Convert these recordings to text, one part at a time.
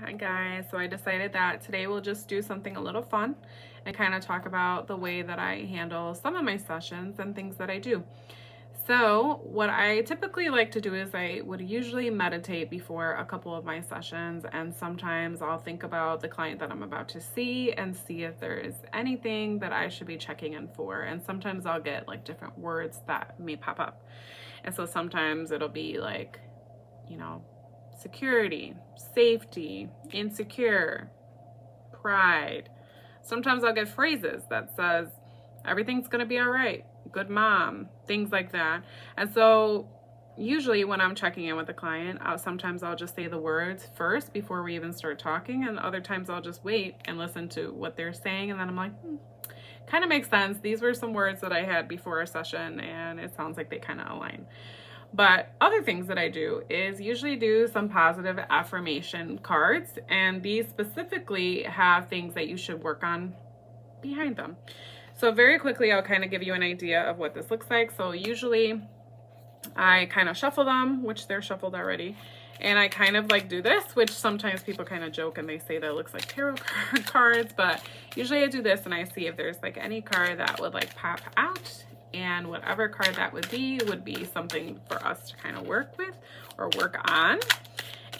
Hi guys, so I decided that today we'll just do something a little fun and kind of talk about the way that I handle some of my sessions and things that I do. So what I typically like to do is I would usually meditate before a couple of my sessions, and sometimes I'll think about the client that I'm about to see and see if there is anything that I should be checking in for. And sometimes I'll get like different words that may pop up. And so sometimes it'll be like, you know, security, safety, insecure, pride. Sometimes I'll get phrases that says everything's going to be all right, good mom, things like that. And so usually when I'm checking in with a client, sometimes I'll just say the words first before we even start talking, and other times I'll just wait and listen to what they're saying, and then I'm like, kind of makes sense. These were some words that I had before a session and it sounds like they kind of align. But other things that I do is usually do some positive affirmation cards, and these specifically have things that you should work on behind them. So very quickly, I'll kind of give you an idea of what this looks like. So usually I kind of shuffle them, which they're shuffled already. And I kind of like do this, which sometimes people kind of joke and they say that it looks like tarot cards, but usually I do this and I see if there's like any card that would like pop out, and whatever card that would be something for us to kind of work with or work on.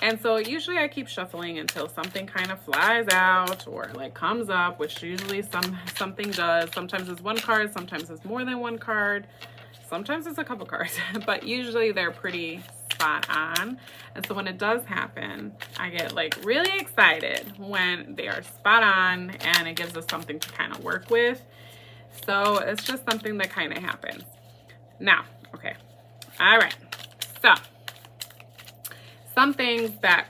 And so usually I keep shuffling until something kind of flies out or like comes up, which usually something does. Sometimes it's one card, sometimes it's more than one card, sometimes it's a couple cards, but usually they're pretty spot on. And so when it does happen, I get like really excited when they are spot on, and it gives us something to kind of work with. So it's just something that kind of happens. Now, okay. All right. So some things that,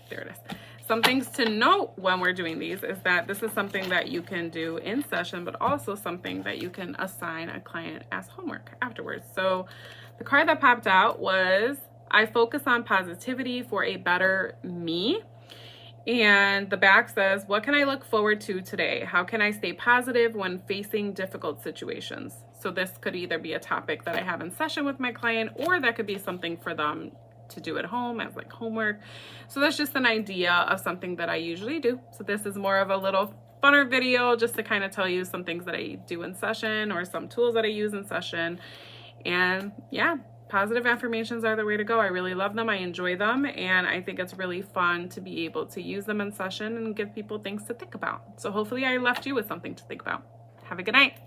there it is. Some things to note when we're doing these is that this is something that you can do in session, but also something that you can assign a client as homework afterwards. So the card that popped out was, I focus on positivity for a better me. And the back says, what can I look forward to today? How can I stay positive when facing difficult situations? So this could either be a topic that I have in session with my client, or that could be something for them to do at home as like homework. So that's just an idea of something that I usually do. So this is more of a little funner video just to kind of tell you some things that I do in session or some tools that I use in session. And yeah, positive affirmations are the way to go. I really love them. I enjoy them. And I think it's really fun to be able to use them in session and give people things to think about. So hopefully I left you with something to think about. Have a good night.